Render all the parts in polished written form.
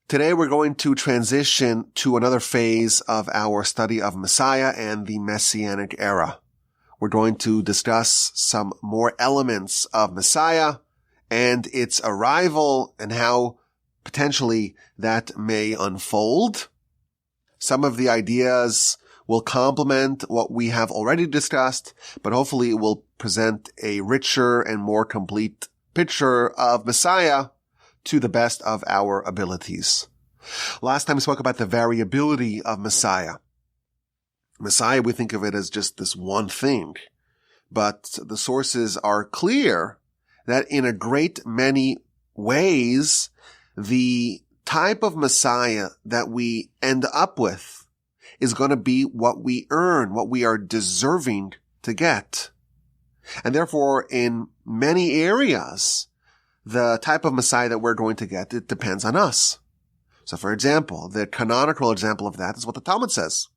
Today we're going to transition to another phase of our study of Messiah and the Messianic era. We're going to discuss some more elements of Messiah and its arrival and how potentially that may unfold. Some of the ideas will complement what we have already discussed, but hopefully it will present a richer and more complete picture of Messiah to the best of our abilities. Last time we spoke about the variability of Messiah. Messiah, we think of it as just this one thing, but the sources are clear that in a great many ways, the type of Messiah that we end up with is going to be what we earn, what we are deserving to get. And therefore, in many areas, the type of Messiah that we're going to get, it depends on us. So for example, the canonical example of that is what the Talmud says.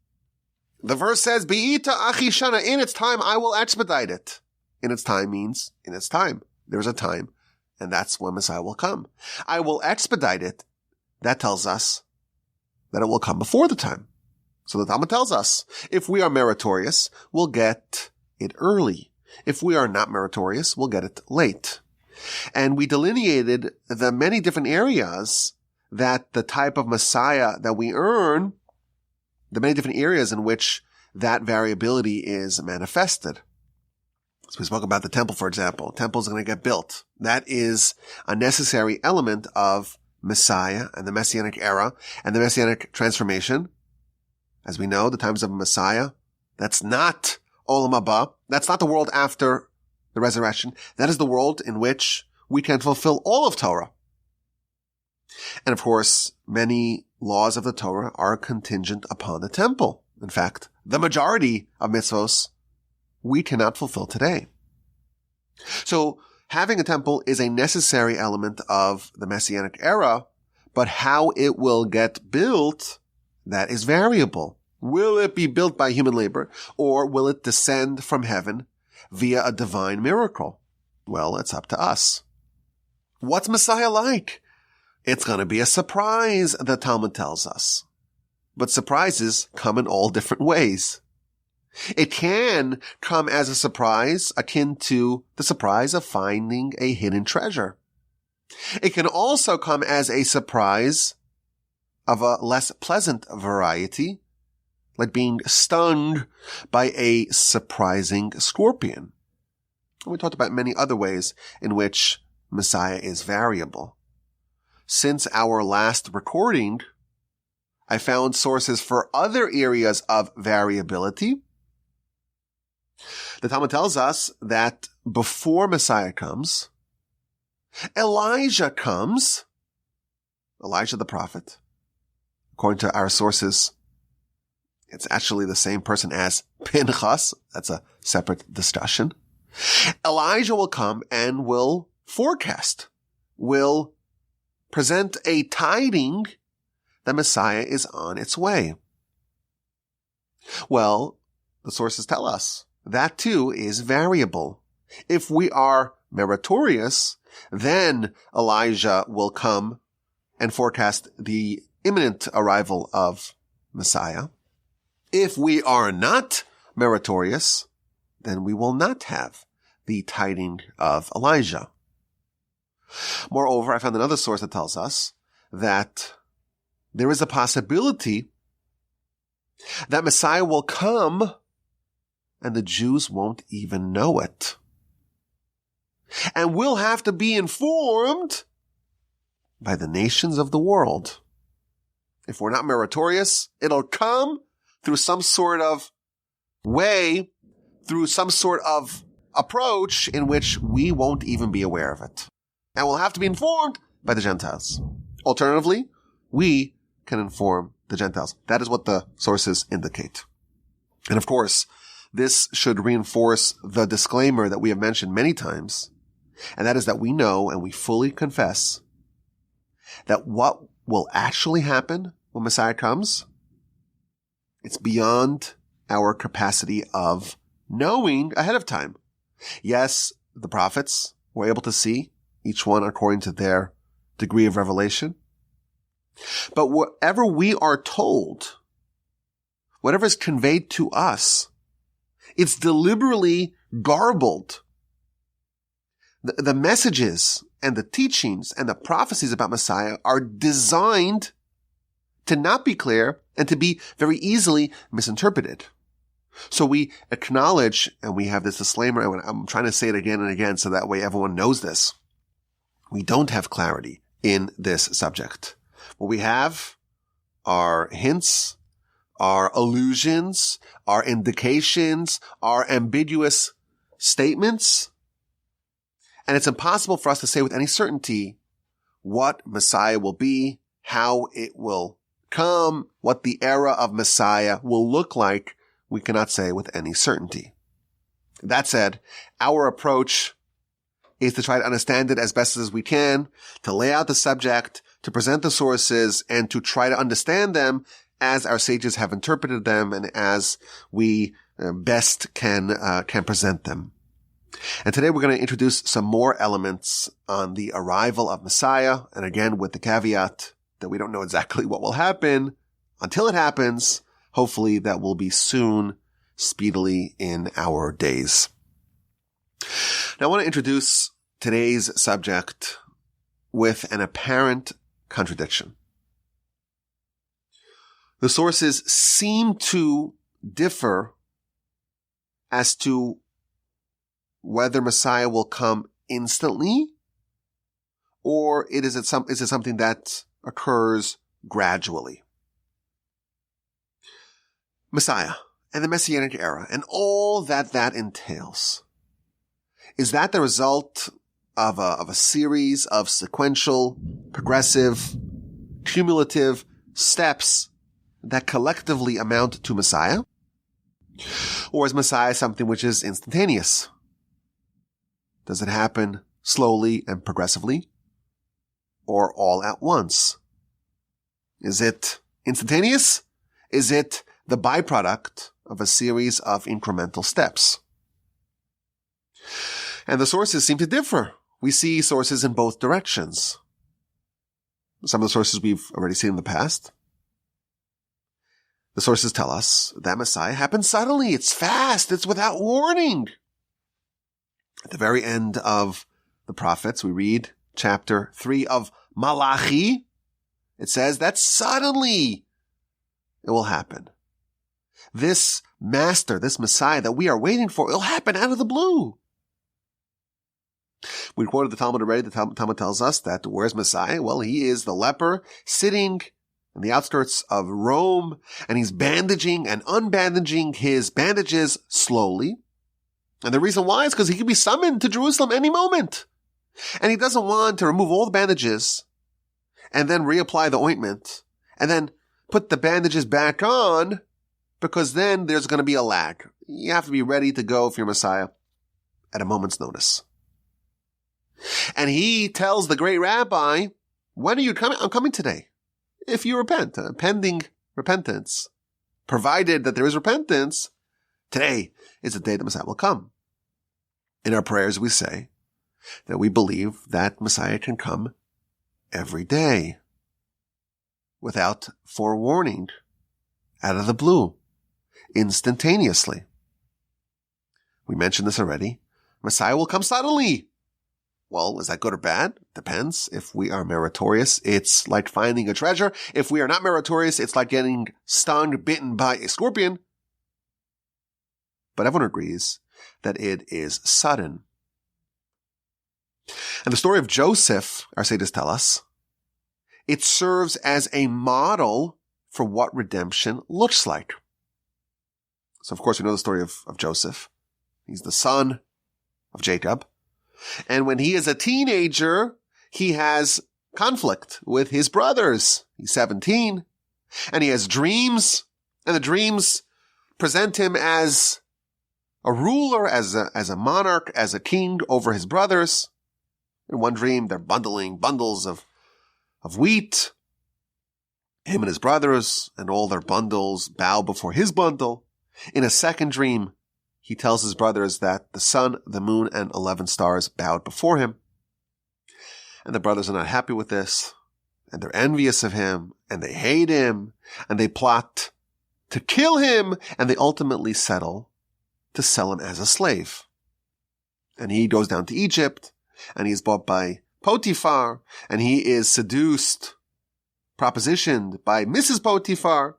The verse says, Be'ita achi shana, in its time I will expedite it. In its time means in its time. There's a time, and that's when Messiah will come. I will expedite it. That tells us that it will come before the time. So the Talmud tells us, if we are meritorious, we'll get it early. If we are not meritorious, we'll get it late. And we delineated the many different areas that the type of Messiah that we earn, the many different areas in which that variability is manifested. So we spoke about the temple, for example. Temple is going to get built. That is a necessary element of Messiah and the Messianic era and the Messianic transformation. As we know, the times of Messiah, that's not Olam Haba. That's not the world after the resurrection. That is the world in which we can fulfill all of Torah. And of course, many laws of the Torah are contingent upon the temple. In fact, the majority of mitzvos we cannot fulfill today. So having a temple is a necessary element of the Messianic era, but how it will get built, that is variable. Will it be built by human labor, or will it descend from heaven via a divine miracle? Well, it's up to us. What's Messiah like? It's going to be a surprise, the Talmud tells us. But surprises come in all different ways. It can come as a surprise akin to the surprise of finding a hidden treasure. It can also come as a surprise of a less pleasant variety, like being stung by a surprising scorpion. We talked about many other ways in which Messiah is variable. Since our last recording, I found sources for other areas of variability. The Talmud tells us that before Messiah comes, Elijah comes, Elijah the prophet. According to our sources, it's actually the same person as Pinchas. That's a separate discussion. Elijah will come and will forecast, will present a tiding that Messiah is on its way. Well, the sources tell us that too is variable. If we are meritorious, then Elijah will come and forecast the imminent arrival of Messiah. If we are not meritorious, then we will not have the tiding of Elijah. Moreover, I found another source that tells us that there is a possibility that Messiah will come and the Jews won't even know it. And we'll have to be informed by the nations of the world. If we're not meritorious, it'll come through some sort of way, through some sort of approach in which we won't even be aware of it. And we'll have to be informed by the Gentiles. Alternatively, we can inform the Gentiles. That is what the sources indicate. And of course, this should reinforce the disclaimer that we have mentioned many times, and that is that we know and we fully confess that what will actually happen when Messiah comes, it's beyond our capacity of knowing ahead of time. Yes, the prophets were able to see, each one according to their degree of revelation. But whatever we are told, whatever is conveyed to us, it's deliberately garbled. The messages and the teachings and the prophecies about Messiah are designed to not be clear and to be very easily misinterpreted. So we acknowledge, and we have this disclaimer, and I'm trying to say it again and again so that way everyone knows this. We don't have clarity in this subject. What we have are hints, are allusions, are indications, are ambiguous statements. And it's impossible for us to say with any certainty what Messiah will be, how it will come, what the era of Messiah will look like. We cannot say with any certainty. That said, our approach is to try to understand it as best as we can, to lay out the subject, to present the sources, and to try to understand them as our sages have interpreted them and as we best can present them. And today we're going to introduce some more elements on the arrival of Messiah, and again with the caveat that we don't know exactly what will happen until it happens. Hopefully that will be soon, speedily in our days. Now I want to introduce today's subject with an apparent contradiction. The sources seem to differ as to whether Messiah will come instantly, or is it something that occurs gradually. Messiah and the Messianic era and all that entails. Is that the result of a series of sequential, progressive, cumulative steps that collectively amount to Messiah? Or is Messiah something which is instantaneous? Does it happen slowly and progressively, or all at once? Is it instantaneous? Is it the byproduct of a series of incremental steps? And the sources seem to differ. We see sources in both directions. Some of the sources we've already seen in the past. The sources tell us that Messiah happens suddenly. It's fast. It's without warning. At the very end of the prophets, we read chapter 3 of Malachi. It says that suddenly it will happen. This master, this Messiah that we are waiting for, it'll happen out of the blue. We quoted the Talmud already. The Talmud tells us that where's Messiah? Well, he is the leper sitting in the outskirts of Rome, and he's bandaging and unbandaging his bandages slowly. And the reason why is because he could be summoned to Jerusalem any moment. And he doesn't want to remove all the bandages and then reapply the ointment and then put the bandages back on, because then there's going to be a lag. You have to be ready to go for your Messiah at a moment's notice. And he tells the great rabbi, when are you coming? I'm coming today. If you repent, pending repentance, provided that there is repentance, today is the day that Messiah will come. In our prayers, we say that we believe that Messiah can come every day without forewarning, out of the blue, instantaneously. We mentioned this already. Messiah will come suddenly. Well, is that good or bad? Depends. If we are meritorious, it's like finding a treasure. If we are not meritorious, it's like getting stung, bitten by a scorpion. But everyone agrees that it is sudden. And the story of Joseph, our sages tell us, it serves as a model for what redemption looks like. So, of course, we know the story of Joseph. He's the son of Jacob. And when he is a teenager, he has conflict with his brothers. He's 17. And he has dreams. And the dreams present him as a ruler, as a monarch, as a king over his brothers. In one dream, they're bundling bundles of wheat. Him and his brothers and all their bundles bow before his bundle. In a second dream, he tells his brothers that the sun, the moon, and 11 stars bowed before him. And the brothers are not happy with this. and they're envious of him, and they hate him, and they plot to kill him, and they ultimately settle to sell him as a slave. And he goes down to Egypt, and he's bought by Potiphar, and he is seduced, propositioned by Mrs. Potiphar,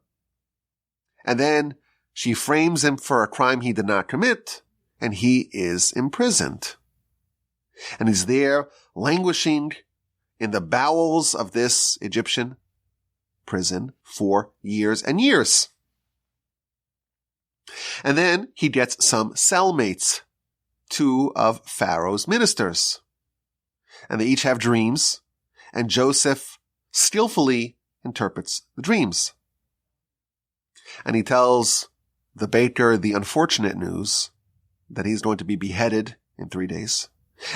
and then she frames him for a crime he did not commit, and he is imprisoned. And he's there languishing in the bowels of this Egyptian prison for years and years. And then he gets some cellmates, 2 of Pharaoh's ministers. And they each have dreams, and Joseph skillfully interprets the dreams. And he tells the baker the unfortunate news that he's going to be beheaded in 3 days.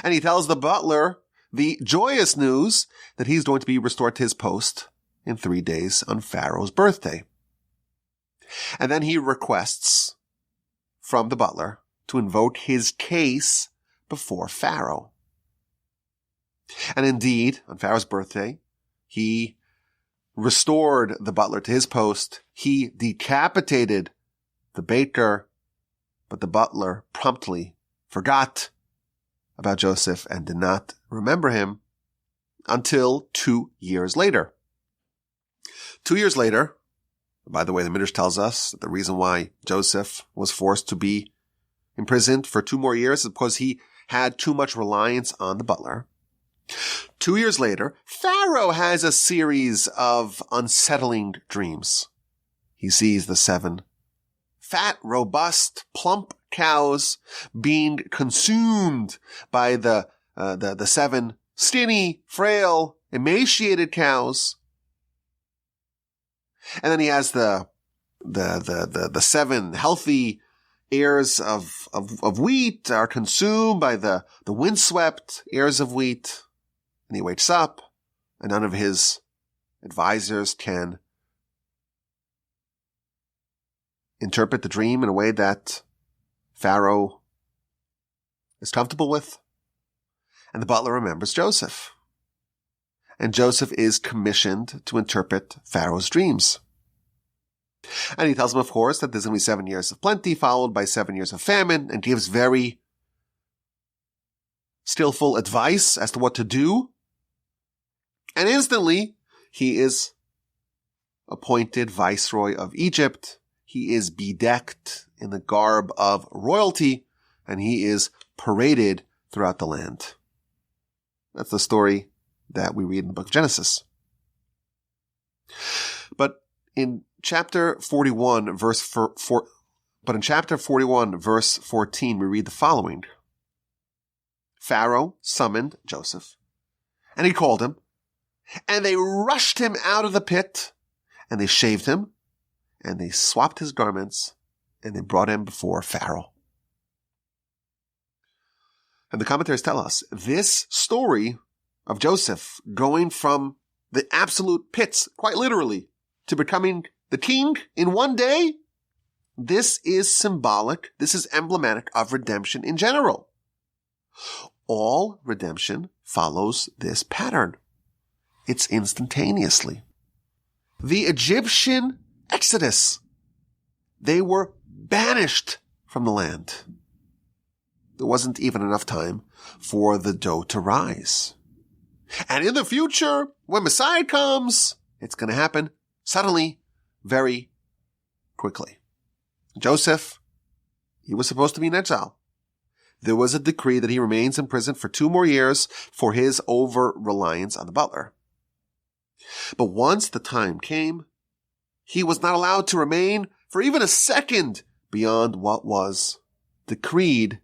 And he tells the butler the joyous news that he's going to be restored to his post in 3 days on Pharaoh's birthday. And then he requests from the butler to invoke his case before Pharaoh. And indeed, on Pharaoh's birthday, he restored the butler to his post. He decapitated the baker, but the butler promptly forgot about Joseph and did not remember him until 2 years later. 2 years later, by the way, the Midrash tells us that the reason why Joseph was forced to be imprisoned for 2 more years is because he had too much reliance on the butler. 2 years later, Pharaoh has a series of unsettling dreams. He sees the 7 fat, robust, plump cows being consumed by the 7 skinny, frail, emaciated cows. And then he has the 7 healthy ears of wheat are consumed by the windswept ears of wheat. And he wakes up, and none of his advisors can interpret the dream in a way that Pharaoh is comfortable with. And the butler remembers Joseph. And Joseph is commissioned to interpret Pharaoh's dreams. And he tells him, of course, that there's going to be 7 years of plenty, followed by 7 years of famine, and gives very skillful advice as to what to do. And instantly, he is appointed viceroy of Egypt. He is bedecked in the garb of royalty, and he is paraded throughout the land. That's the story that we read in the book of Genesis. But in chapter 41, verse 14, we read the following. Pharaoh summoned Joseph, and he called him, and they rushed him out of the pit, and they shaved him, and they swapped his garments, and they brought him before Pharaoh. And the commentaries tell us this story of Joseph going from the absolute pits, quite literally, to becoming the king in one day, this is symbolic, this is emblematic of redemption in general. All redemption follows this pattern. It's instantaneously. The Egyptian Exodus, they were banished from the land. There wasn't even enough time for the dough to rise. And in the future, when Messiah comes, it's going to happen suddenly, very quickly. Joseph, he was supposed to be in exile. There was a decree that he remains in prison for 2 more years for his over-reliance on the butler. But once the time came, he was not allowed to remain for even a second beyond what was decreed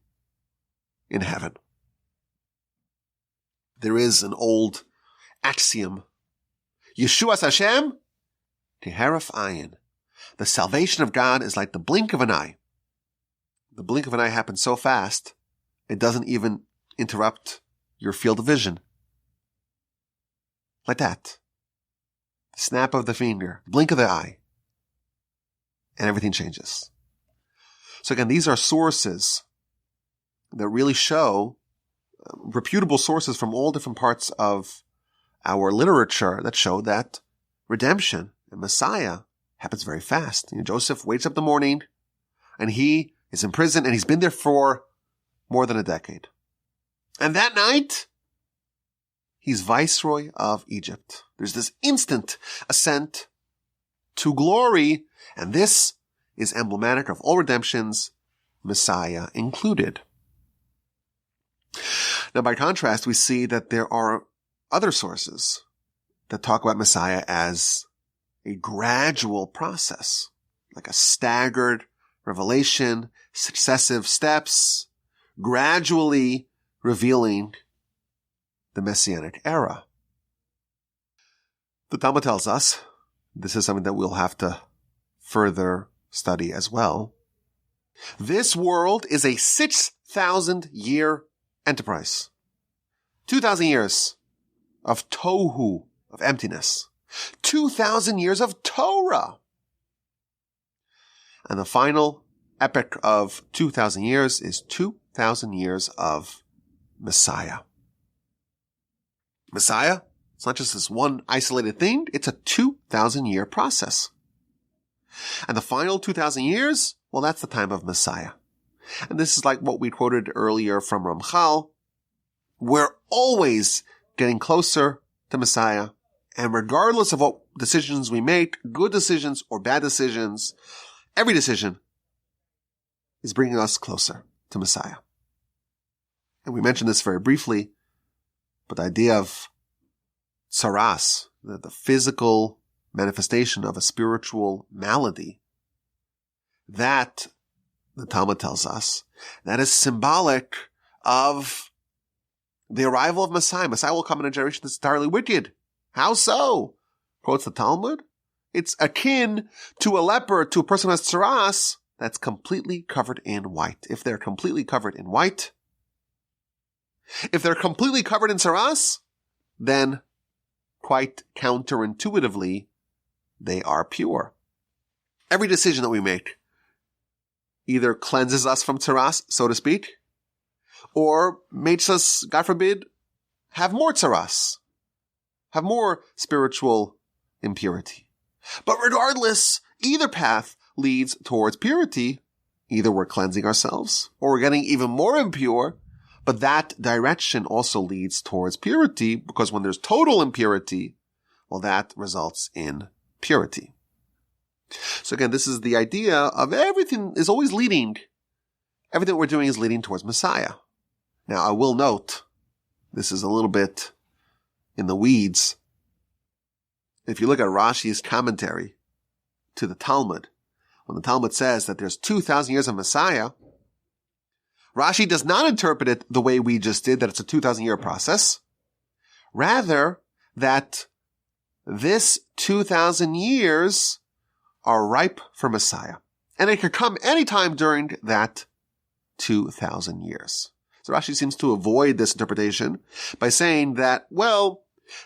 in heaven. There is an old axiom, Yeshuas Hashem, Teharaf Ayin. The salvation of God is like the blink of an eye. The blink of an eye happens so fast, it doesn't even interrupt your field of vision. Like that. The snap of the finger, blink of the eye, and everything changes. So again, these are sources that really show reputable sources from all different parts of our literature that showed that redemption and Messiah happens very fast. Joseph wakes up in the morning and he is in prison and he's been there for more than a decade. And that night, he's viceroy of Egypt. There's this instant ascent to glory, and this is emblematic of all redemptions, Messiah included. Now, by contrast, we see that there are other sources that talk about Messiah as a gradual process, like a staggered revelation, successive steps, gradually revealing the Messianic era. The Talmud tells us, this is something that we'll have to further study as well, this world is a 6,000-year enterprise. 2,000 years of tohu, of emptiness. 2,000 years of Torah. And the final epic of 2,000 years is 2,000 years of Messiah. Messiah, it's not just this one isolated thing, it's a 2,000-year process. And the final 2,000 years, well, that's the time of Messiah. And this is like what we quoted earlier from Ramchal. We're always getting closer to Messiah. And regardless of what decisions we make, good decisions or bad decisions, every decision is bringing us closer to Messiah. And we mentioned this very briefly, but the idea of tsaras, the physical manifestation of a spiritual malady, that, the Talmud tells us, that is symbolic of the arrival of Messiah. Messiah will come in a generation that's entirely wicked. How so? Quotes the Talmud. It's akin to a leper, to a person who has tsaras, that's completely covered in white. If they're completely covered in white, if they're completely covered in tsaras, then quite counterintuitively, they are pure. Every decision that we make either cleanses us from tsaras, so to speak, or makes us, God forbid, have more tsaras, have more spiritual impurity. But regardless, either path leads towards purity. Either we're cleansing ourselves or we're getting even more impure, but that direction also leads towards purity, because when there's total impurity, well, that results in purity. So again, this is the idea of everything is always leading. Everything we're doing is leading towards Messiah. Now, I will note, this is a little bit in the weeds. If you look at Rashi's commentary to the Talmud, when the Talmud says that there's 2,000 years of Messiah, Rashi does not interpret it the way we just did, that it's a 2,000-year process. Rather, that this 2,000 years are ripe for Messiah. And it could come anytime during that 2,000 years. So Rashi seems to avoid this interpretation by saying that, well,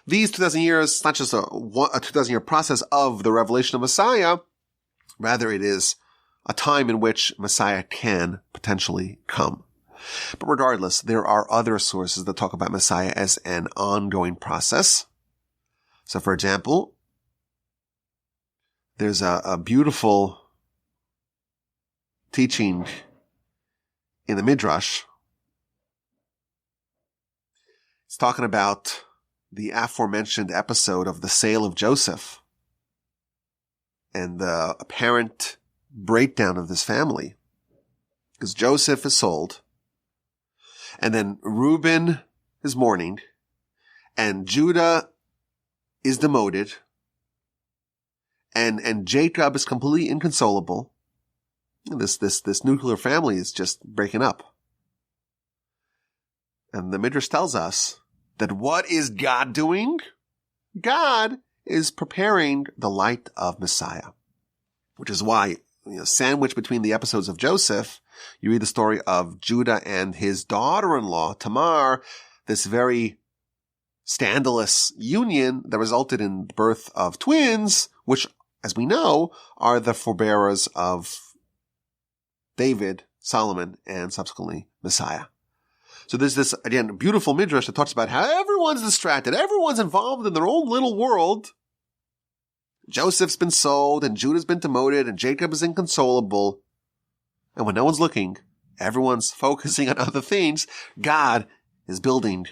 these 2,000 years, it's not just a 2,000-year process of the revelation of Messiah. Rather, it is a time in which Messiah can potentially come. But regardless, there are other sources that talk about Messiah as an ongoing process. So, for example, there's a beautiful teaching in the Midrash. It's talking about the aforementioned episode of the sale of Joseph and the apparent breakdown of this family. Because Joseph is sold, and then Reuben is mourning, and Judah is demoted, and Jacob is completely inconsolable. This nuclear family is just breaking up. And the Midrash tells us that what is God doing? God is preparing the light of Messiah. Which is why, sandwiched between the episodes of Joseph, you read the story of Judah and his daughter-in-law, Tamar, this very scandalous union that resulted in the birth of twins, which, as we know, are the forebearers of David, Solomon, and subsequently Messiah. So there's this, again, beautiful midrash that talks about how everyone's distracted. Everyone's involved in their own little world. Joseph's been sold, and Judah's been demoted, and Jacob is inconsolable. And when no one's looking, everyone's focusing on other things. God is building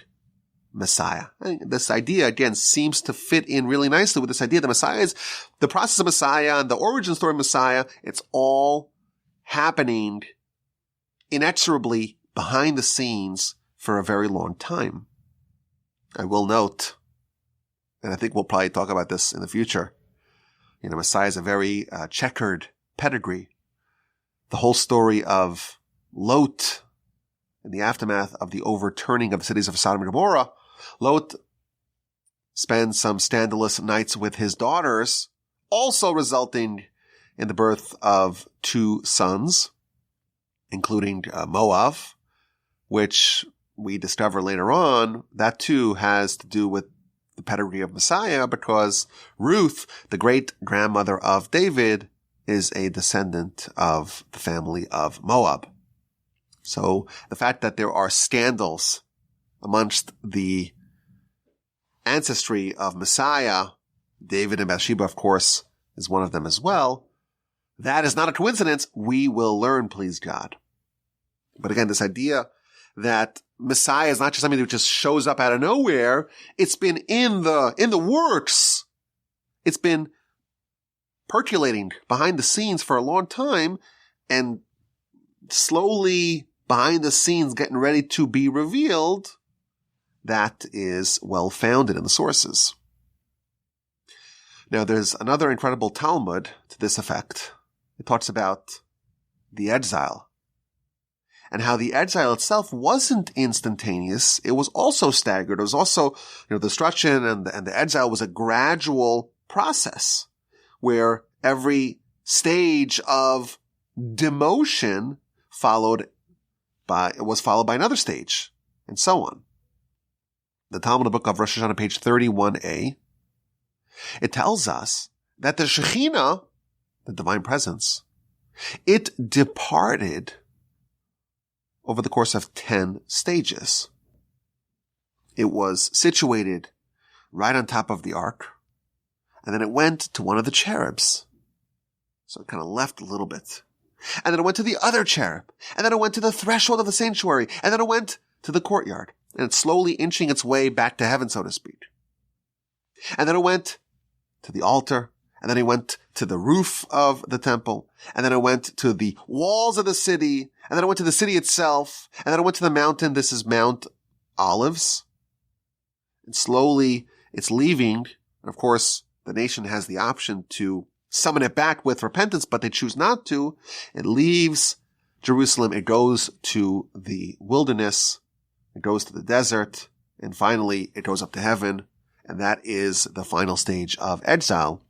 Messiah. And this idea, again, seems to fit in really nicely with this idea that Messiah is the process of Messiah and the origin story of Messiah. It's all happening inexorably behind the scenes for a very long time. I will note, and I think we'll probably talk about this in the future, Messiah is a very checkered pedigree. The whole story of Lot in the aftermath of the overturning of the cities of Sodom and Gomorrah, Lot spends some scandalous nights with his daughters, also resulting in the birth of 2 sons, including Moab, which we discover later on, that too has to do with the pedigree of Messiah, because Ruth, the great-grandmother of David, is a descendant of the family of Moab. So the fact that there are scandals amongst the ancestry of Messiah, David and Bathsheba, of course, is one of them as well. That is not a coincidence. We will learn, please God. But again, this idea that Messiah is not just something that just shows up out of nowhere. It's been in the works. It's been percolating behind the scenes for a long time, and slowly behind the scenes getting ready to be revealed. That is well founded in the sources. Now, there's another incredible Talmud to this effect. It talks about the exile, and how the exile itself wasn't instantaneous. It was also staggered. It was also, the destruction and the exile was a gradual process where every stage of demotion was followed by another stage, and so on. The Talmud book of Rosh Hashanah, page 31a, it tells us that the Shekhinah, the divine presence, it departed over the course of 10 stages. It was situated right on top of the ark, and then it went to one of the cherubs. So it kind of left a little bit. And then it went to the other cherub, and then it went to the threshold of the sanctuary, and then it went to the courtyard, and it's slowly inching its way back to heaven, so to speak. And then it went to the altar, and then it went to the roof of the temple, and then it went to the walls of the city, and then it went to the city itself, and then it went to the mountain. This is Mount Olives. And slowly it's leaving. And of course, the nation has the option to summon it back with repentance, but they choose not to. It leaves Jerusalem. It goes to the wilderness. It goes to the desert. And finally, it goes up to heaven. And that is the final stage of exile.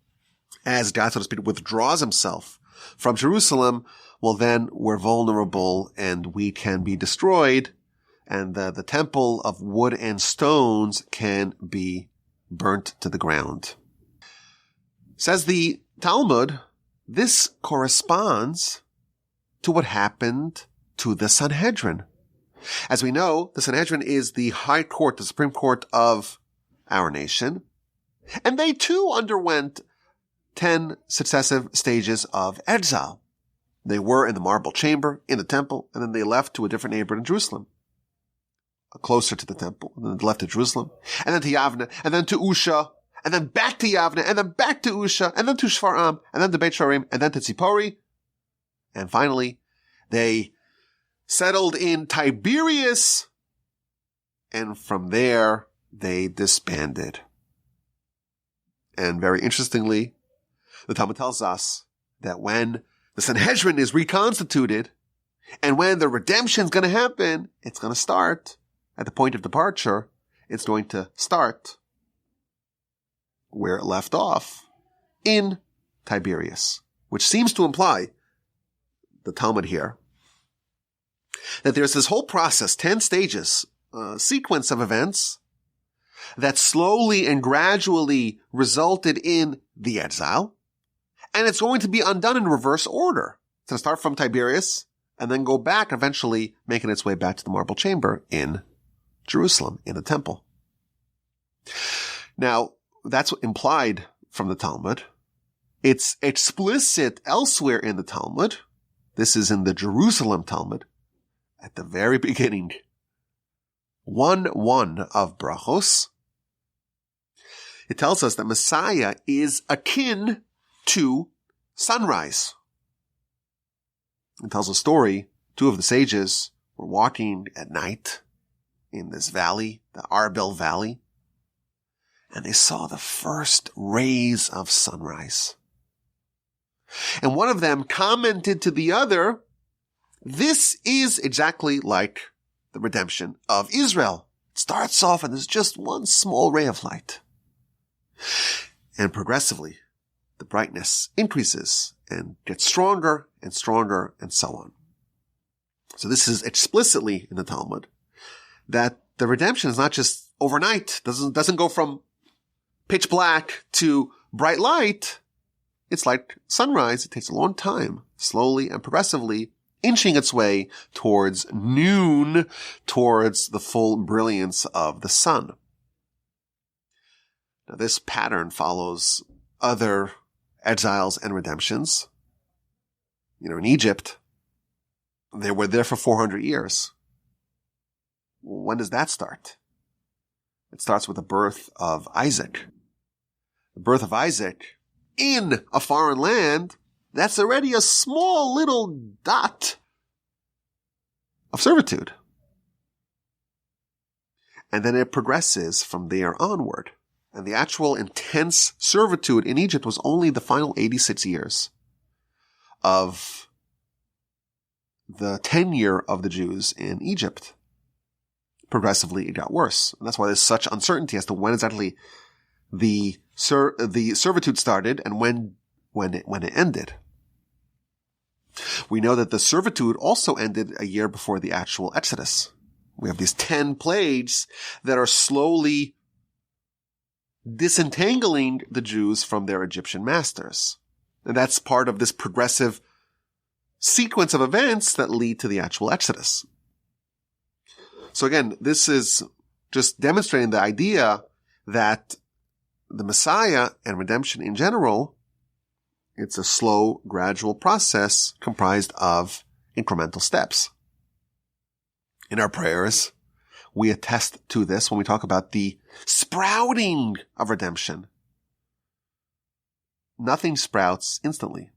As God, so to speak, withdraws himself from Jerusalem, well, then we're vulnerable and we can be destroyed, and the temple of wood and stones can be burnt to the ground. Says the Talmud, this corresponds to what happened to the Sanhedrin. As we know, the Sanhedrin is the high court, the Supreme Court of our nation, and they too underwent 10 successive stages of exile. They were in the marble chamber, in the temple, and then they left to a different neighborhood in Jerusalem, closer to the temple, and then they left to Jerusalem, and then to Yavne, and then to Usha, and then back to Yavne, and then back to Usha, and then to Shfar'am, and then to Beit Shorim, and then to Tzipori, and finally, they settled in Tiberias, and from there, they disbanded. And very interestingly, the Talmud tells us that when the Sanhedrin is reconstituted, and when the redemption is going to happen, it's going to start at the point of departure. It's going to start where it left off, in Tiberias, which seems to imply, the Talmud here, that there's this whole process, 10 stages, sequence of events that slowly and gradually resulted in the exile, and it's going to be undone in reverse order. It's going to start from Tiberias, and then go back, eventually making its way back to the marble chamber in Jerusalem, in the temple. Now, that's implied from the Talmud. It's explicit elsewhere in the Talmud. This is in the Jerusalem Talmud. At the very beginning, 1:1 of Brachos, it tells us that Messiah is akin to sunrise. It tells a story. Two of the sages were walking at night in this valley, the Arbel Valley, and they saw the first rays of sunrise. And one of them commented to the other, "This is exactly like the redemption of Israel. It starts off and there's just one small ray of light. And progressively, the brightness increases and gets stronger and stronger and so on." So this is explicitly in the Talmud that the redemption is not just overnight, doesn't go from pitch black to bright light. It's like sunrise. It takes a long time, slowly and progressively inching its way towards noon, towards the full brilliance of the sun. Now, this pattern follows other exiles and redemptions. In Egypt, they were there for 400 years. When does that start? It starts with the birth of Isaac. The birth of Isaac in a foreign land, that's already a small little dot of servitude. And then it progresses from there onward. And the actual intense servitude in Egypt was only the final 86 years of the tenure of the Jews in Egypt. Progressively, it got worse. And that's why there's such uncertainty as to when exactly the servitude started and when it ended. We know that the servitude also ended a year before the actual Exodus. We have these 10 plagues that are slowly disentangling the Jews from their Egyptian masters. And that's part of this progressive sequence of events that lead to the actual Exodus. So again, this is just demonstrating the idea that the Messiah and redemption in general, it's a slow, gradual process comprised of incremental steps. In our prayers, we attest to this when we talk about the sprouting of redemption. Nothing sprouts instantly.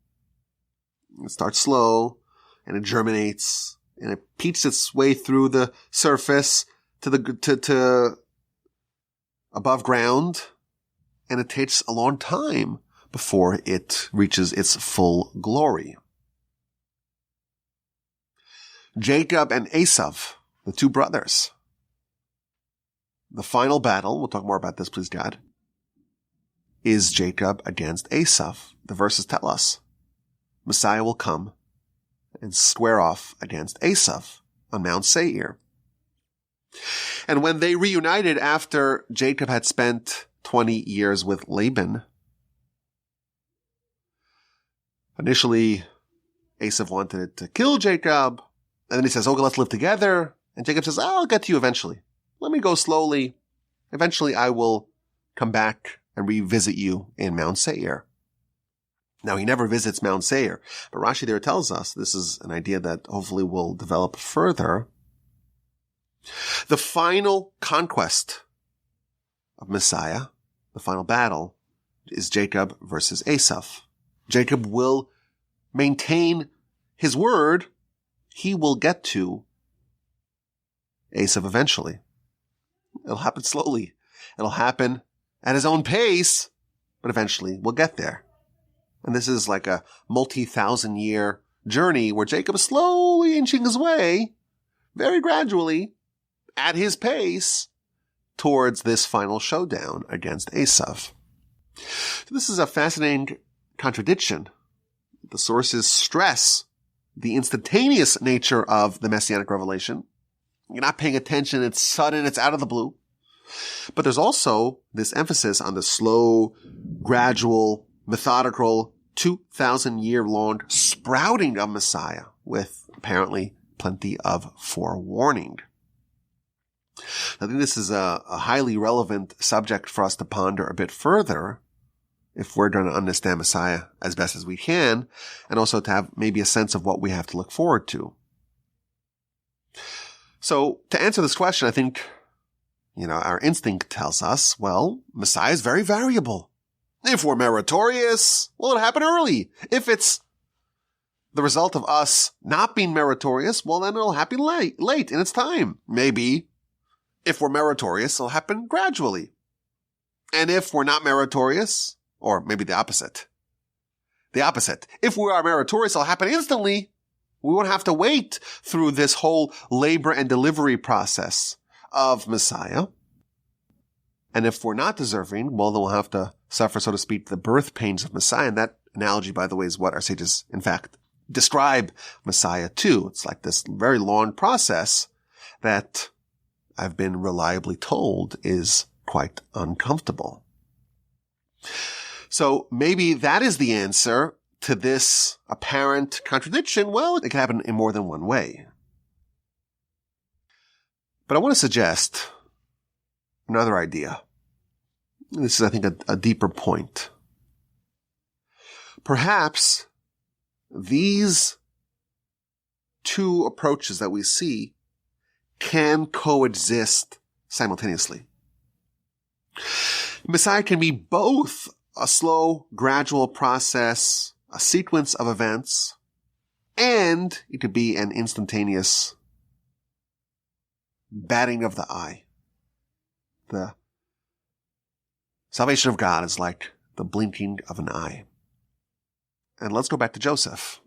It starts slow, and it germinates, and it peeks its way through the surface to above ground, and it takes a long time before it reaches its full glory. Jacob and Esav, the two brothers. The final battle, we'll talk more about this, please God, is Jacob against Esav. The verses tell us Messiah will come and square off against Esav on Mount Seir. And when they reunited after Jacob had spent 20 years with Laban, initially Esav wanted to kill Jacob, and then he says, "Okay, let's live together." And Jacob says, "I'll get to you eventually. Let me go slowly. Eventually I will come back and revisit you in Mount Seir." Now, he never visits Mount Seir, but Rashi there tells us, this is an idea that hopefully will develop further, the final conquest of Messiah, the final battle, is Jacob versus Esav. Jacob will maintain his word. He will get to Esav eventually. It'll happen slowly. It'll happen at his own pace, but eventually we'll get there. And this is like a multi-thousand-year journey where Jacob is slowly inching his way, very gradually, at his pace, towards this final showdown against Esav. So this is a fascinating contradiction. The sources stress the instantaneous nature of the Messianic revelation. You're not paying attention, it's sudden, it's out of the blue. But there's also this emphasis on the slow, gradual, methodical, 2,000-year-long sprouting of Messiah with apparently plenty of forewarning. I think this is a highly relevant subject for us to ponder a bit further if we're going to understand Messiah as best as we can, and also to have maybe a sense of what we have to look forward to. So to answer this question, I think, our instinct tells us, well, Messiah is very variable. If we're meritorious, well, it'll happen early. If it's the result of us not being meritorious, well, then it'll happen late in its time. Maybe if we're meritorious, it'll happen gradually. And if we're not meritorious, or maybe the opposite. If we are meritorious, it'll happen instantly. We won't have to wait through this whole labor and delivery process of Messiah. And if we're not deserving, well, then we'll have to suffer, so to speak, the birth pains of Messiah. And that analogy, by the way, is what our sages, in fact, describe Messiah to. It's like this very long process that I've been reliably told is quite uncomfortable. So maybe that is the answer to this apparent contradiction. Well, it can happen in more than one way. But I want to suggest another idea. This is, I think, a deeper point. Perhaps these two approaches that we see can coexist simultaneously. Messiah can be both a slow, gradual process, a sequence of events, and it could be an instantaneous batting of the eye. The salvation of God is like the blinking of an eye. And let's go back to Joseph.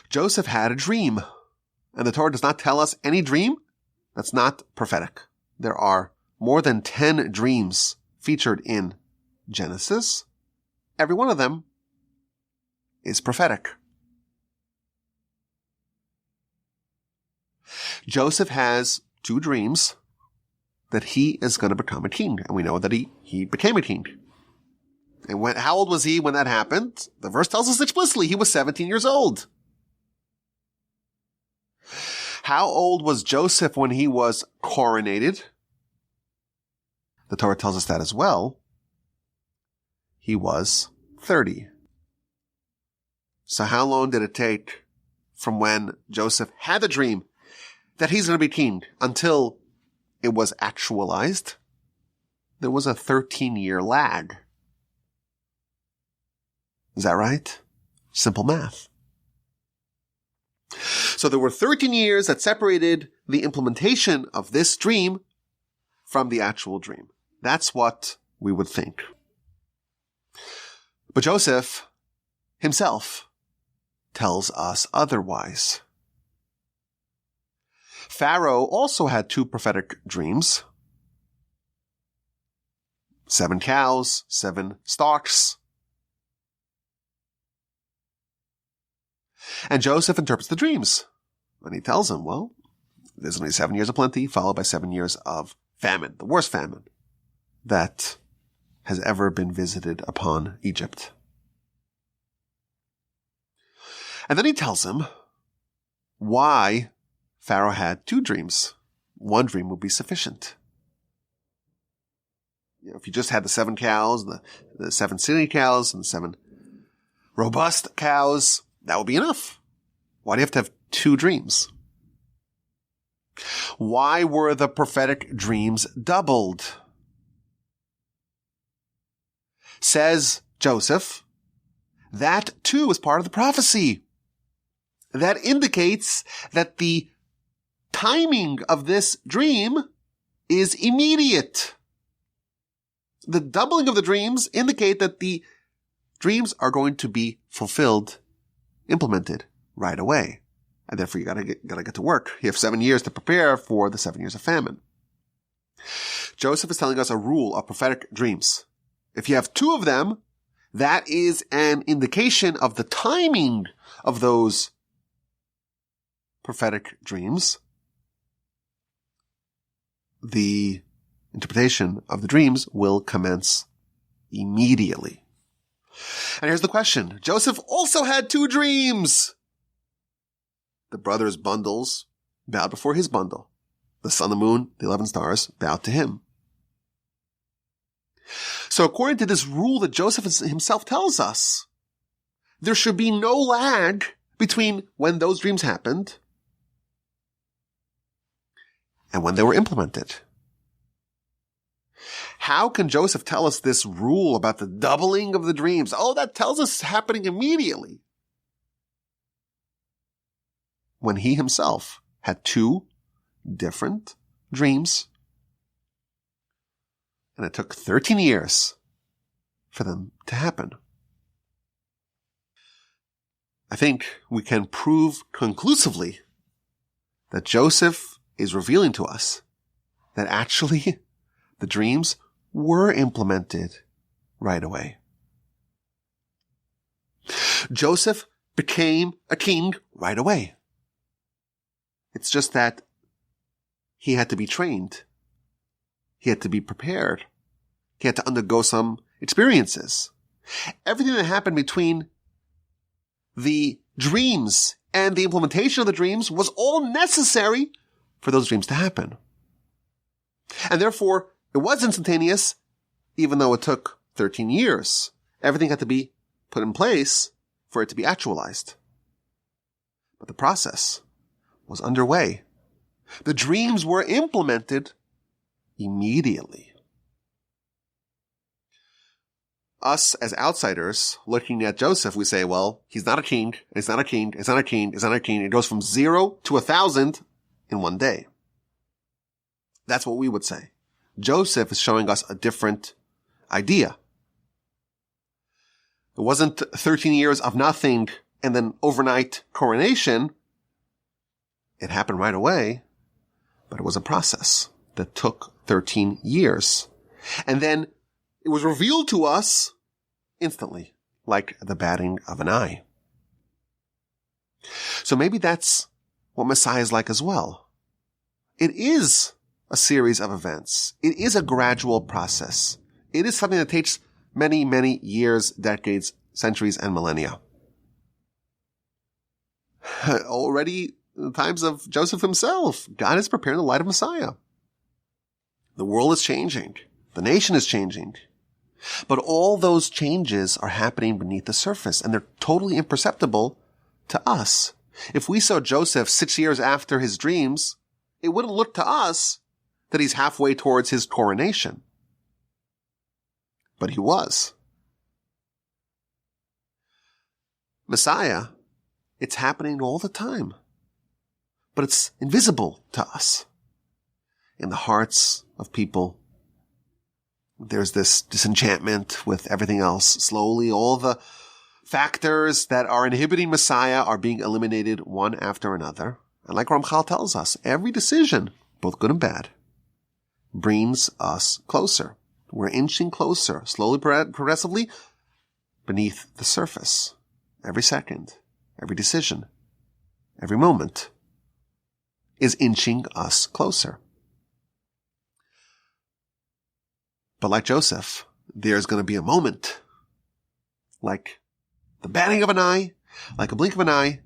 Joseph had a dream, and the Torah does not tell us any dream that's not prophetic. There are more than 10 dreams featured in Genesis. Every one of them is prophetic. Joseph has 2 dreams that he is going to become a king, and we know that he became a king. And how old was he when that happened? The verse tells us explicitly he was 17 years old. How old was Joseph when he was coronated? The Torah tells us that as well. He was 30. So how long did it take from when Joseph had the dream that he's going to be king until it was actualized? There was a 13-year lag. Is that right? Simple math. So there were 13 years that separated the implementation of this dream from the actual dream. That's what we would think. But Joseph himself tells us otherwise. Pharaoh also had 2 prophetic dreams. 7 cows, 7 stalks. And Joseph interprets the dreams. And he tells him, well, there's only 7 years of plenty, followed by 7 years of famine, the worst famine that has ever been visited upon Egypt. And then he tells him why Pharaoh had 2 dreams. 1 dream would be sufficient. If you just had the 7 cows, the 7 skinny cows, and the 7 robust cows, that would be enough. Why do you have to have 2 dreams? Why were the prophetic dreams doubled? Says Joseph, that too is part of the prophecy. That indicates that the timing of this dream is immediate. The doubling of the dreams indicate that the dreams are going to be fulfilled, implemented right away. And therefore you gotta get to work. You have 7 years to prepare for the 7 years of famine. Joseph is telling us a rule of prophetic dreams. If you have 2 of them, that is an indication of the timing of those prophetic dreams. The interpretation of the dreams will commence immediately. And here's the question. Joseph also had 2 dreams. The brothers' bundles bowed before his bundle. The sun, the moon, the 11 stars bowed to him. So according to this rule that Joseph himself tells us, there should be no lag between when those dreams happened and when they were implemented. How can Joseph tell us this rule about the doubling of the dreams? Oh, that tells us it's happening immediately, when he himself had 2 different dreams, and it took 13 years for them to happen. I think we can prove conclusively that Joseph is revealing to us that actually the dreams were implemented right away. Joseph became a king right away. It's just that he had to be trained. He had to be prepared. He had to undergo some experiences. Everything that happened between the dreams and the implementation of the dreams was all necessary for those dreams to happen. And therefore, it was instantaneous, even though it took 13 years. Everything had to be put in place for it to be actualized. But the process was underway. The dreams were implemented immediately. Us as outsiders looking at Joseph, we say, well, he's not a king, he's not a king, he's not a king, he's not a king. It goes from 0 to 1,000 in one day. That's what we would say. Joseph is showing us a different idea. It wasn't 13 years of nothing and then overnight coronation. It happened right away, but it was a process that took 13 years. And then it was revealed to us instantly, like the batting of an eye. So maybe that's what Messiah is like as well. It is a series of events. It is a gradual process. It is something that takes many, many years, decades, centuries, and millennia. Already in the times of Joseph himself, God is preparing the light of Messiah. The world is changing. The nation is changing. But all those changes are happening beneath the surface, and they're totally imperceptible to us. If we saw Joseph 6 years after his dreams, it wouldn't look to us that he's halfway towards his coronation. But he was. Messiah, it's happening all the time. But it's invisible to us. In the hearts of people, there's this disenchantment with everything else. Slowly, all the factors that are inhibiting Messiah are being eliminated one after another. And like Ramchal tells us, every decision, both good and bad, brings us closer. We're inching closer, slowly, progressively, beneath the surface. Every second, every decision, every moment is inching us closer. But like Joseph, there's going to be a moment, like the batting of an eye, like a blink of an eye,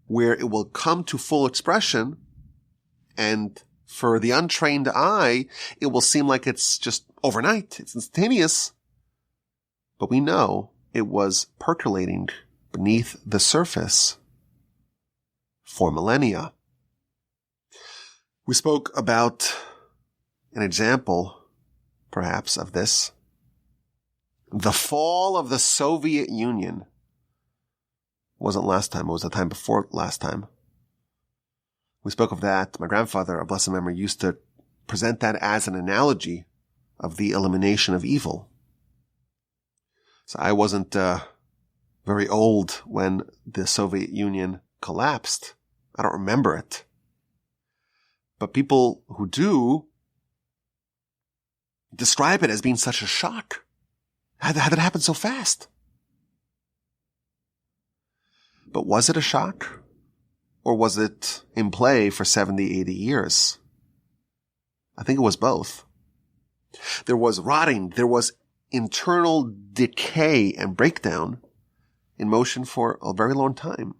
where it will come to full expression, and for the untrained eye, it will seem like it's just overnight, it's instantaneous, but we know it was percolating beneath the surface for millennia. We spoke about an example, perhaps, of this. The fall of the Soviet Union wasn't last time, it was the time before last time. We spoke of that. My grandfather, of blessed memory, used to present that as an analogy of the elimination of evil. So I wasn't very old when the Soviet Union collapsed. I don't remember it. But people who do describe it as being such a shock. How did it happen so fast? But was it a shock? Or was it in play for 70, 80 years? I think it was both. There was rotting, there was internal decay and breakdown in motion for a very long time.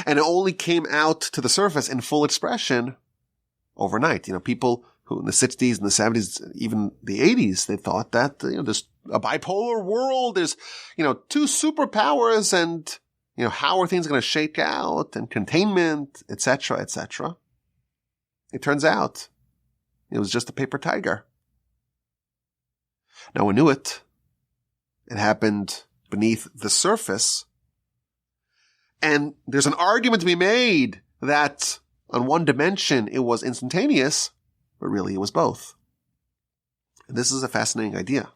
And it only came out to the surface in full expression overnight. People who in the 60s and the 70s, even the 80s, they thought that, there's a bipolar world, there's, two superpowers, and, how are things going to shake out, and containment, etc., etc. It turns out it was just a paper tiger. No one knew it. It happened beneath the surface. And there's an argument to be made that on one dimension it was instantaneous, but really it was both. And this is a fascinating idea.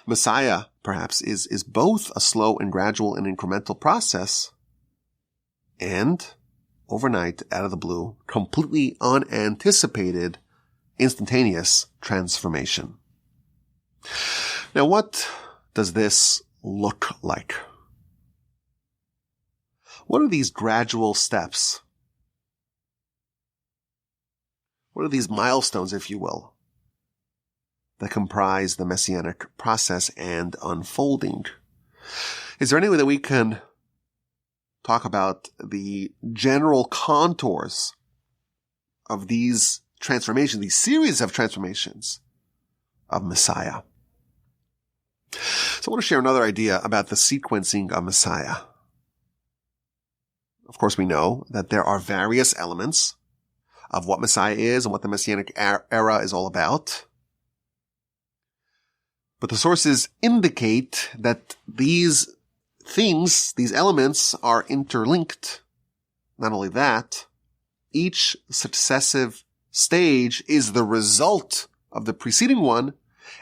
Messiah, perhaps, is both a slow and gradual and incremental process, and overnight, out of the blue, completely unanticipated, instantaneous transformation. Now, what does this look like? What are these gradual steps? What are these milestones, if you will, that comprise the Messianic process and unfolding? Is there any way that we can talk about the general contours of these transformations, these series of transformations of Messiah? So I want to share another idea about the sequencing of Messiah. Of course, we know that there are various elements of what Messiah is and what the Messianic era is all about. But the sources indicate that these things, these elements, are interlinked. Not only that, each successive stage is the result of the preceding one,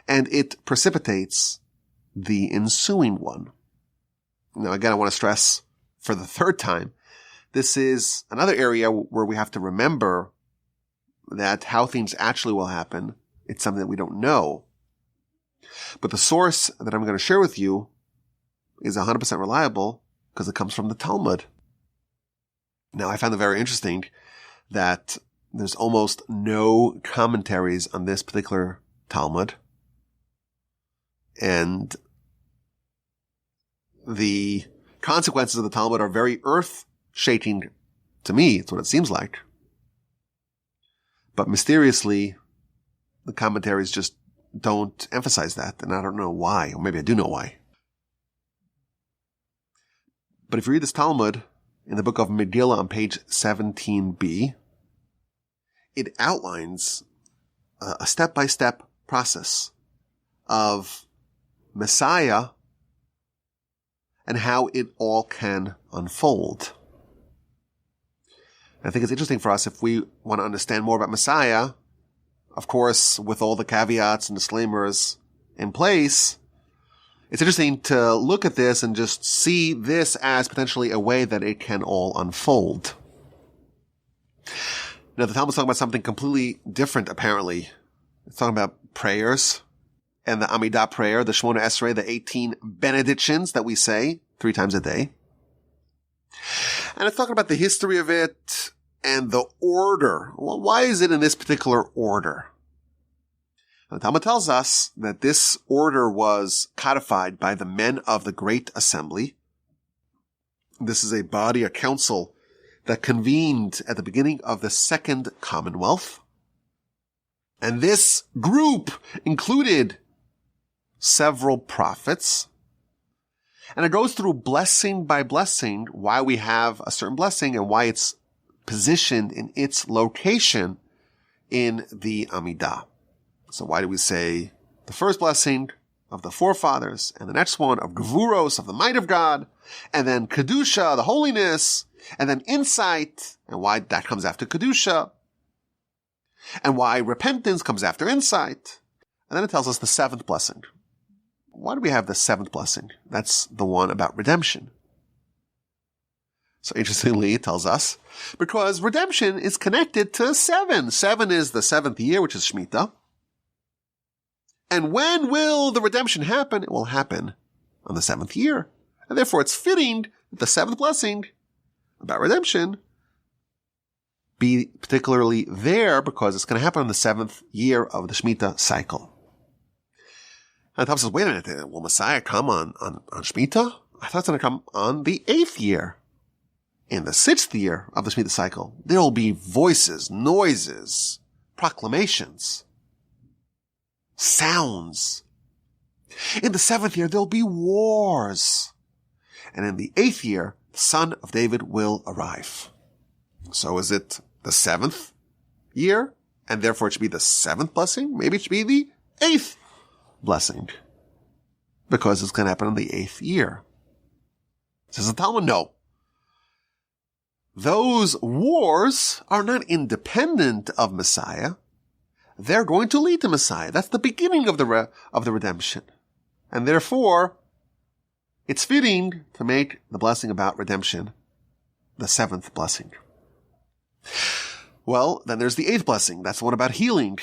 and it precipitates the ensuing one. Now, again, I want to stress for the third time, this is another area where we have to remember that how things actually will happen, it's something that we don't know. But the source that I'm going to share with you is 100% reliable because it comes from the Talmud. Now, I found it very interesting that there's almost no commentaries on this particular Talmud. And the consequences of the Talmud are very earth-shaking to me. It's what it seems like. But mysteriously, the commentaries just don't emphasize that, and I don't know why, or maybe I do know why. But if you read this Talmud in the book of Megillah on page 17b, it outlines a step-by-step process of Messiah and how it all can unfold. I think it's interesting for us if we want to understand more about Messiah, of course, with all the caveats and disclaimers in place. It's interesting to look at this and just see this as potentially a way that it can all unfold. Now, the Talmud's talking about something completely different, apparently. It's talking about prayers and the Amidah prayer, the Shemona Esrei, the 18 benedictions that we say 3 times a day. And it's talking about the history of it and the order. Well, why is it in this particular order? The Talmud tells us that this order was codified by the men of the Great Assembly. This is a body, a council, that convened at the beginning of the Second Commonwealth. And this group included several prophets. And it goes through blessing by blessing why we have a certain blessing and why it's positioned in its location in the Amidah. So why do we say the first blessing of the forefathers and the next one of Gevuros, of the might of God, and then Kedusha, the holiness, and then insight, and why that comes after Kedusha, and why repentance comes after insight. And then it tells us the 7th blessing. Why do we have the 7th blessing? That's the one about redemption. So interestingly, it tells us, because redemption is connected to 7. 7 is the 7th year, which is Shemitah. And when will the redemption happen? It will happen on the 7th year. And therefore it's fitting that the 7th blessing about redemption be particularly there because it's going to happen on the 7th year of the Shemitah cycle. And the Talmud says, wait a minute, will Messiah come on Shemitah? I thought it's going to come on the 8th year In the 6th year of the Shemitah cycle, there will be voices, noises, proclamations, sounds. In the 7th year, there'll be wars. And in the 8th year, the Son of David will arrive. So is it the 7th year? And therefore it should be the 7th blessing? Maybe it should be the 8th blessing. Because it's going to happen in the 8th year. Says the Talmud, no. Those wars are not independent of Messiah. They're going to lead to Messiah. That's the beginning of the redemption. And therefore, it's fitting to make the blessing about redemption the 7th blessing. Well, then there's the 8th blessing. That's the one about healing.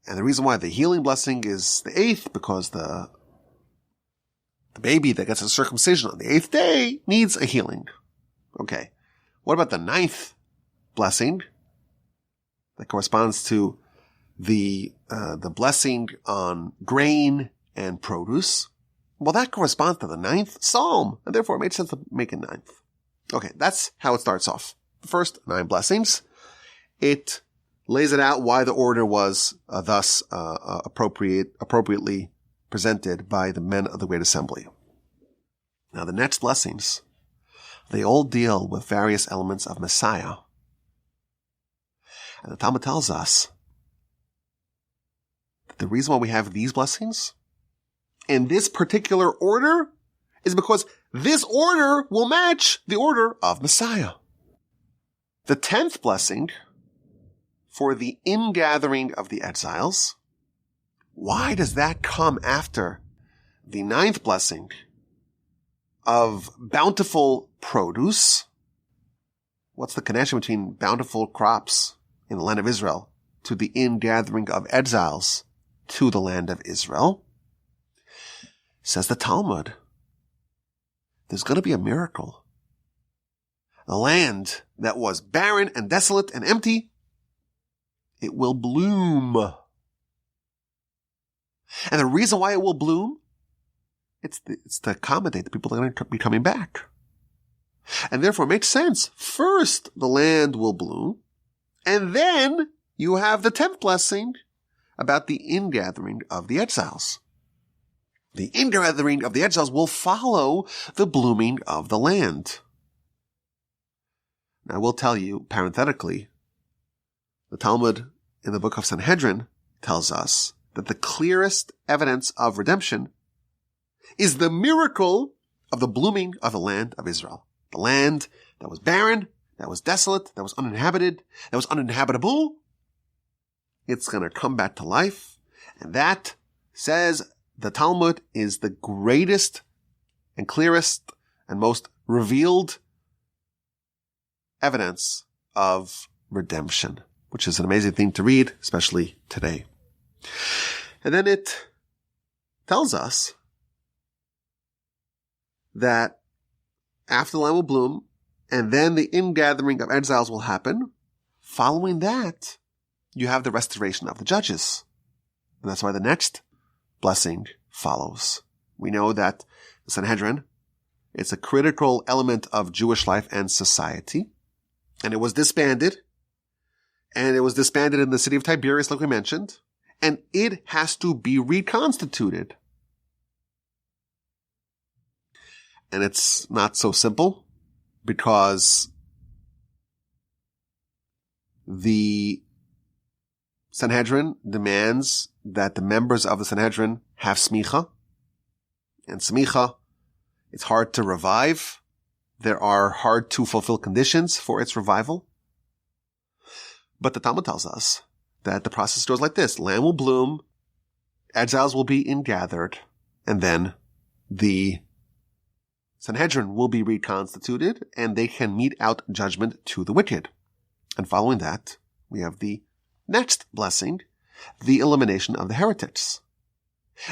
And the reason why the healing blessing is the 8th, because the baby that gets a circumcision on the 8th day needs a healing. Okay. What about the 9th blessing? That corresponds to the blessing on grain and produce. Well, that corresponds to the 9th Psalm, and therefore it made sense to make it 9th. Okay, that's how it starts off. The first 9 blessings. It lays it out why the order was thus appropriately presented by the men of the Great Assembly. Now, the next blessings, they all deal with various elements of Messiah. And the Talmud tells us that the reason why we have these blessings in this particular order is because this order will match the order of Messiah. The 10th blessing for the ingathering of the exiles, why does that come after the 9th blessing of bountiful produce? What's the connection between bountiful crops in the land of Israel to the ingathering of exiles to the land of Israel? Says the Talmud, there's going to be a miracle. The land that was barren and desolate and empty, it will bloom. And the reason why it will bloom, it's to accommodate the people that are going to be coming back. And therefore it makes sense. First, the land will bloom, and then you have the 10th blessing about the ingathering of the exiles. The ingathering of the exiles will follow the blooming of the land. Now, I will tell you, parenthetically, the Talmud in the book of Sanhedrin tells us that the clearest evidence of redemption is the miracle of the blooming of the land of Israel. The land that was barren, that was desolate, that was uninhabited, that was uninhabitable. It's going to come back to life. And that, says the Talmud, is the greatest and clearest and most revealed evidence of redemption, which is an amazing thing to read, especially today. And then it tells us that after the land will bloom, and then the ingathering of exiles will happen. Following that, you have the restoration of the judges. And that's why the next blessing follows. We know that the Sanhedrin, it's a critical element of Jewish life and society. And it was disbanded. And it was disbanded in the city of Tiberias, like we mentioned. And it has to be reconstituted. And it's not so simple, because the Sanhedrin demands that the members of the Sanhedrin have smicha. And smicha, it's hard to revive. There are hard to fulfill conditions for its revival. But the Talmud tells us that the process goes like this. Land will bloom, exiles will be ingathered, and then the Sanhedrin will be reconstituted, and they can mete out judgment to the wicked. And following that, we have the next blessing, the elimination of the heretics.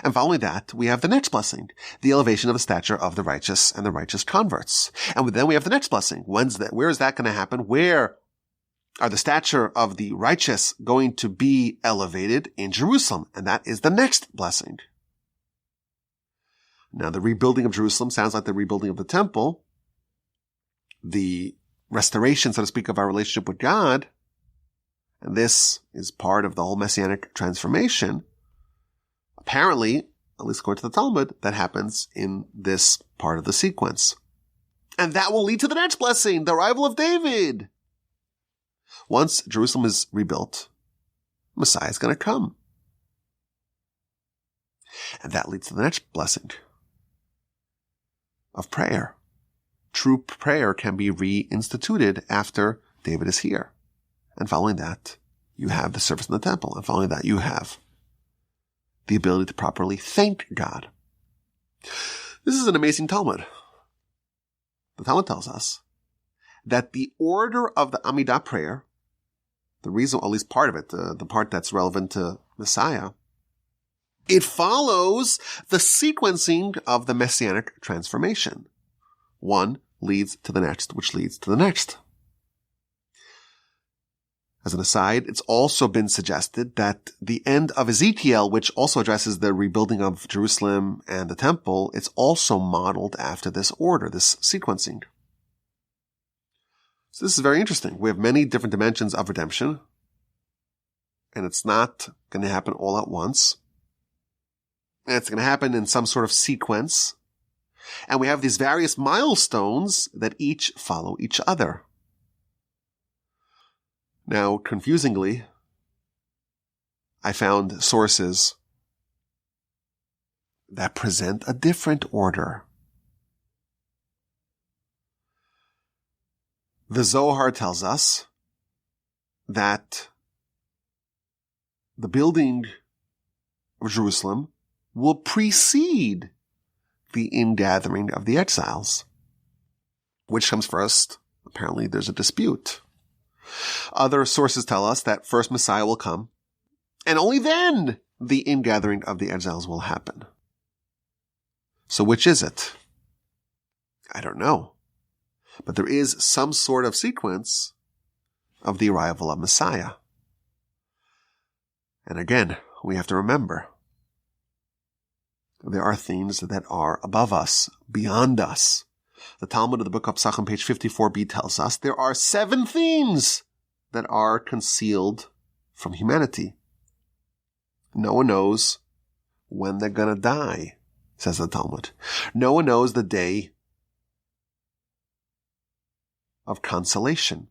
And following that, we have the next blessing, the elevation of the stature of the righteous and the righteous converts. And then we have the next blessing. Where is that going to happen? Where are the stature of the righteous going to be elevated? In Jerusalem. And that is the next blessing. Now, the rebuilding of Jerusalem sounds like the rebuilding of the temple. the restoration, so to speak, of our relationship with God, and this is part of the whole Messianic transformation, apparently, at least according to the Talmud, that happens in this part of the sequence. And that will lead to the next blessing, the arrival of David. Once Jerusalem is rebuilt, Messiah is going to come. And that leads to the next blessing of prayer. True prayer can be reinstituted after David is here. And following that, you have the service in the temple. And following that, you have the ability to properly thank God. This is an amazing Talmud. The Talmud tells us that the order of the Amidah prayer, the reason, at least part of it, the part that's relevant to Messiah, it follows the sequencing of the Messianic transformation. One leads to the next, which leads to the next. As an aside, it's also been suggested that the end of Ezekiel, which also addresses the rebuilding of Jerusalem and the temple, it's also modeled after this order, this sequencing. So this is very interesting. We have many different dimensions of redemption, and it's not going to happen all at once. And it's going to happen in some sort of sequence. And we have these various milestones that each follow each other. Now, confusingly, I found sources that present a different order. The Zohar tells us that the building of Jerusalem will precede the ingathering of the exiles. Which comes first? Apparently there's a dispute. Other sources tell us that first Messiah will come, and only then the ingathering of the exiles will happen. So which is it? I don't know. But there is some sort of sequence of the arrival of Messiah. And again, we have to remember, there are things that are above us, beyond us. The Talmud of the book of Psachim, page 54b, tells us there are 7 things that are concealed from humanity. No one knows when they're going to die, says the Talmud. No one knows the day of consolation.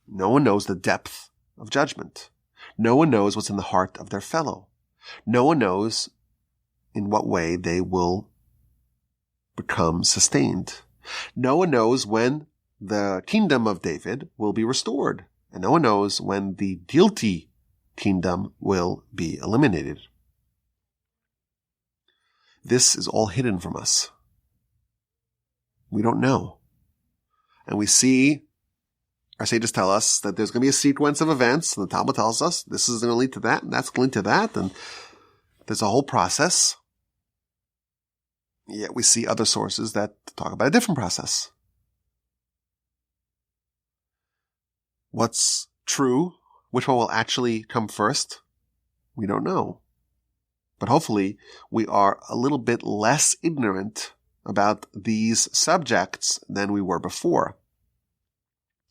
No one knows the depth of judgment. No one knows what's in the heart of their fellow. No one knows in what way they will become sustained. No one knows when the kingdom of David will be restored. And no one knows when the guilty kingdom will be eliminated. This is all hidden from us. We don't know. And we see, our sages tell us that there's going to be a sequence of events. And the Talmud tells us this is going to lead to that, and that's going to lead to that. And there's a whole process. Yet we see other sources that talk about a different process. What's true? Which one will actually come first? We don't know. But hopefully we are a little bit less ignorant about these subjects than we were before.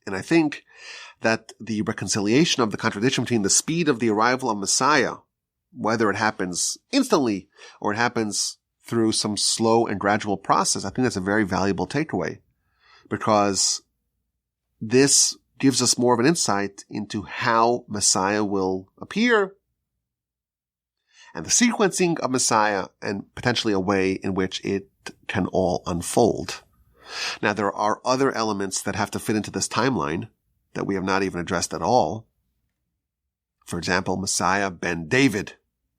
And I think that the reconciliation of the contradiction between the speed of the arrival of Messiah, whether it happens instantly or it happens through some slow and gradual process, I think that's a very valuable takeaway, because this gives us more of an insight into how Messiah will appear and the sequencing of Messiah and potentially a way in which it can all unfold. Now, there are other elements that have to fit into this timeline that we have not even addressed at all. For example, Messiah ben David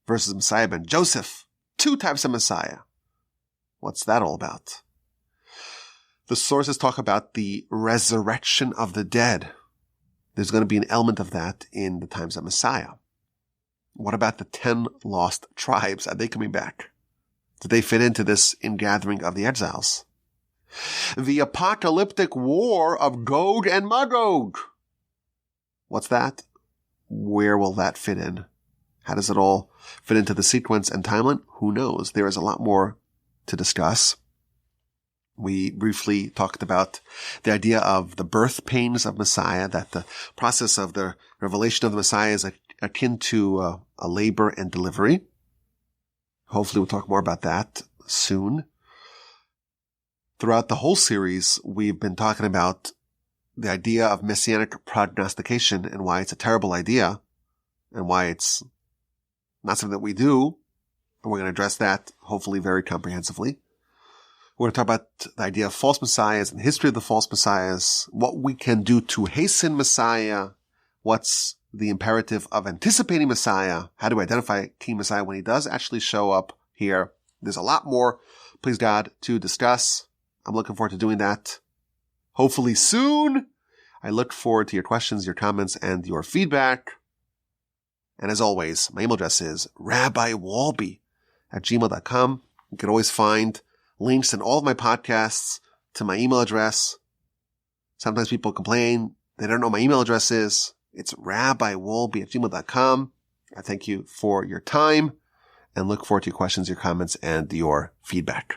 versus Messiah ben Joseph. 2 types of Messiah. What's that all about? The sources talk about the resurrection of the dead. There's going to be an element of that in the times of Messiah. What about the 10 lost tribes? Are they coming back? Do they fit into this ingathering of the exiles? The apocalyptic war of Gog and Magog. What's that? Where will that fit in? How does it all fit into the sequence and timeline? Who knows? There is a lot more to discuss. We briefly talked about the idea of the birth pains of Messiah, that the process of the revelation of the Messiah is akin to a labor and delivery. Hopefully we'll talk more about that soon. Throughout the whole series, we've been talking about the idea of Messianic prognostication and why it's a terrible idea and why it's not something that we do. And we're going to address that hopefully very comprehensively. We're going to talk about the idea of false messiahs and the history of the false messiahs, what we can do to hasten Messiah, what's the imperative of anticipating Messiah, how to identify King Messiah when he does actually show up here. There's a lot more, please God, to discuss. I'm looking forward to doing that hopefully soon. I look forward to your questions, your comments, and your feedback. And as always, my email address is rabbiwalby@gmail.com. You can always find links in all of my podcasts to my email address. Sometimes people complain they don't know what my email address is. It's rabbiwalby@gmail.com. I thank you for your time and look forward to your questions, your comments, and your feedback.